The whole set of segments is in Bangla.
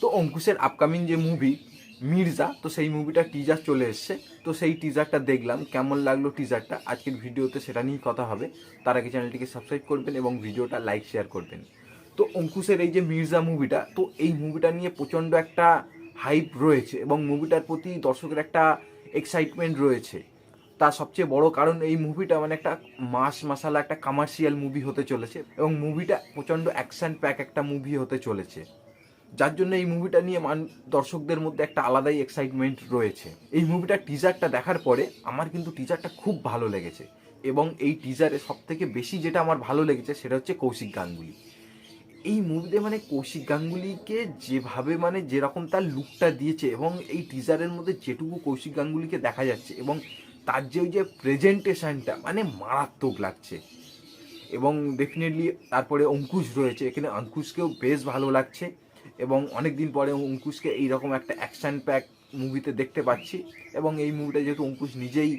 তো অঙ্কুশের আপকামিং যে মুভি মির্জা, তো সেই মুভিটার টিজার চলে এসছে। তো সেই টিজারটা দেখলাম, কেমন লাগলো টিজারটা আজকের ভিডিওতে সেটা নিয়েই কথা হবে। তার আগে চ্যানেলটিকে সাবস্ক্রাইব করবেন এবং ভিডিওটা লাইক শেয়ার করবেন। তো অঙ্কুশের এই যে মির্জা মুভিটা, তো এই মুভিটা নিয়ে প্রচণ্ড একটা হাইপ রয়েছে এবং মুভিটার প্রতি দর্শকের একটা এক্সাইটমেন্ট রয়েছে। তার সবচেয়ে বড় কারণ এই মুভিটা মানে একটা মাস মাসালা একটা কমার্শিয়াল মুভি হতে চলেছে এবং মুভিটা প্রচণ্ড অ্যাকশন প্যাক একটা মুভি হতে চলেছে, যার জন্য এই মুভিটা নিয়ে দর্শকদের মধ্যে একটা আলাদাই এক্সাইটমেন্ট রয়েছে। এই মুভিটার টিজারটা দেখার পরে আমার কিন্তু টিজারটা খুব ভালো লেগেছে এবং এই টিজারে সবথেকে বেশি যেটা আমার ভালো লেগেছে সেটা হচ্ছে কৌশিক গাঙ্গুলি। এই মুভিতে মানে কৌশিক গাঙ্গুলিকে যেভাবে মানে যেরকম তার লুকটা দিয়েছে এবং এই টিজারের মধ্যে যেটুকু কৌশিক গাঙ্গুলিকে দেখা যাচ্ছে এবং তার যে ওই যে প্রেজেন্টেশনটা মানে মারাত্মক লাগছে। এবং ডেফিনেটলি তারপরে অঙ্কুশ রয়েছে এখানে, অঙ্কুশকেও বেশ ভালো লাগছে এবং অনেক দিন পরে অঙ্কুশকে এইরকম একটা অ্যাকশান প্যাক মুভিতে দেখতে পাচ্ছি। এবং এই মুভিটা যেহেতু অঙ্কুশ নিজেই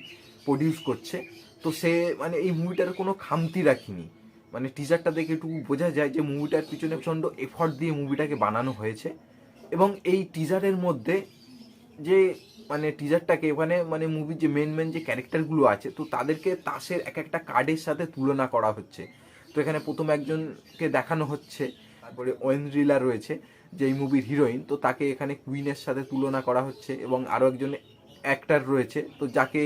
প্রডিউস করছে, তো সে মানে এই মুভিটার কোনো খামতি রাখিনি। মানে টিজারটা দেখে একটু বোঝা যায় যে মুভিটার পিছনে প্রচণ্ড এফর্ট দিয়ে মুভিটাকে বানানো হয়েছে। এবং এই টিজারের মধ্যে যে মানে টিজারটাকে ওখানে মানে মুভির যে মেন যে ক্যারেক্টারগুলো আছে, তো তাদেরকে তাসের এক একটা কার্ডের সাথে তুলনা করা হচ্ছে। তো এখানে প্রথম একজনকে দেখানো হচ্ছে, তারপরে ওয়েন্দ্রিলা রয়েছে যে এই মুভির হিরোইন, তো তাকে এখানে কুইনের সাথে তুলনা করা হচ্ছে। এবং আরও একজন অ্যাক্টার রয়েছে তো যাকে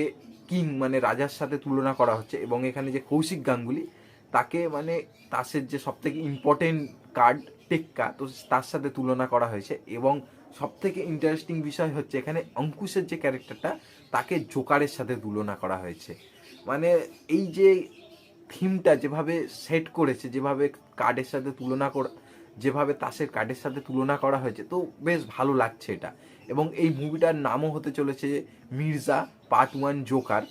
কিং মানে রাজার সাথে তুলনা করা হচ্ছে। এবং এখানে যে কৌশিক গাঙ্গুলি তাকে মানে তাসের যে সবথেকে ইম্পর্টেন্ট কার্ড টেক্কা, তো তার সাথে তুলনা করা হয়েছে। এবং সবথেকে ইন্টারেস্টিং বিষয় হচ্ছে এখানে অঙ্কুশের যে ক্যারেক্টারটা তাকে জোকারের সাথে তুলনা করা হয়েছে। মানে এই যে থিমটা যেভাবে সেট করেছে, যেভাবে কার্ডের সাথে তুলনা করা, যেভাবে তাসের কার্ডের সাথে তুলনা করা হয়েছে, তো বেশ ভালো লাগছে এটা। এবং এই মুভিটার নামও হতে চলেছে মির্জা পার্ট 1 জোকার,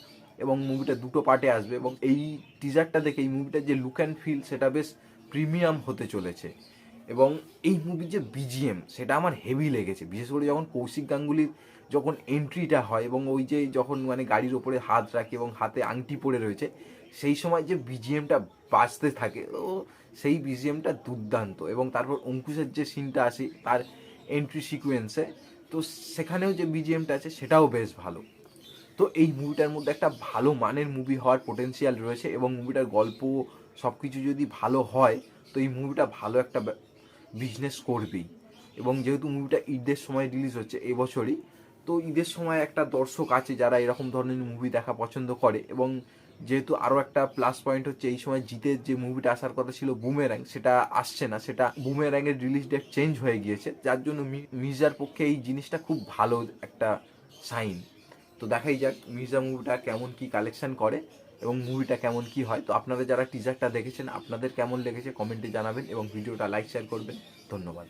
এবং মুভিটা দুটো পার্টে আসবে। এবং এই টিজারটা দেখে এই মুভিটার যে লুক অ্যান্ড ফিল সেটা বেশ প্রিমিয়াম হতে চলেছে। এবং এই মুভির যে বিজিএম সেটা আমার হেভি লেগেছে, বিশেষ করে যখন কৌশিক গাঙ্গুলির যখন এন্ট্রিটা হয় এবং ওই যে যখন মানে গাড়ির ওপরে হাত রাখে এবং হাতে আংটি পরে রয়েছে, সেই সময় যে বিজিএমটা বাজতে থাকে, তো সেই বিজিএমটা দুর্দান্ত। এবং তারপর অঙ্কুশের যে সিনটা আসে তার এন্ট্রি সিকোয়েন্সে, তো সেখানেও যে বিজিএমটা আছে সেটাও বেশ ভালো। তো এই মুভিটার মধ্যে একটা ভালো মানের মুভি হওয়ার পোটেনশিয়াল রয়েছে এবং মুভিটার গল্প সব কিছু যদি ভালো হয় তো এই মুভিটা ভালো একটা বিজনেস করবেই। এবং যেহেতু মুভিটা ঈদের সময় রিলিজ হচ্ছে এবছরই, তো ঈদের সময় একটা দর্শক আছে যারা এরকম ধরনের মুভি দেখা পছন্দ করে। এবং যেহেতু আরও একটা প্লাস পয়েন্ট হচ্ছে এই সময় জিতের যে মুভিটা আসার কথা ছিল বুমেরাং, সেটা আসছে না, সেটা বুমেরাংয়ের রিলিজ ডেট চেঞ্জ হয়ে গিয়েছে, যার জন্য মির্জার পক্ষে এই জিনিসটা খুব ভালো একটা সাইন। তো দেখাই যাক মির্জা মুভিটা কেমন কি কালেকশন করে এবং মুভিটা কেমন কি হয়। তো আপনারা যারা টিজারটা দেখেছেন আপনাদের কেমন লেগেছে কমেন্টে জানাবেন এবং ভিডিওটা লাইক শেয়ার করবেন। ধন্যবাদ।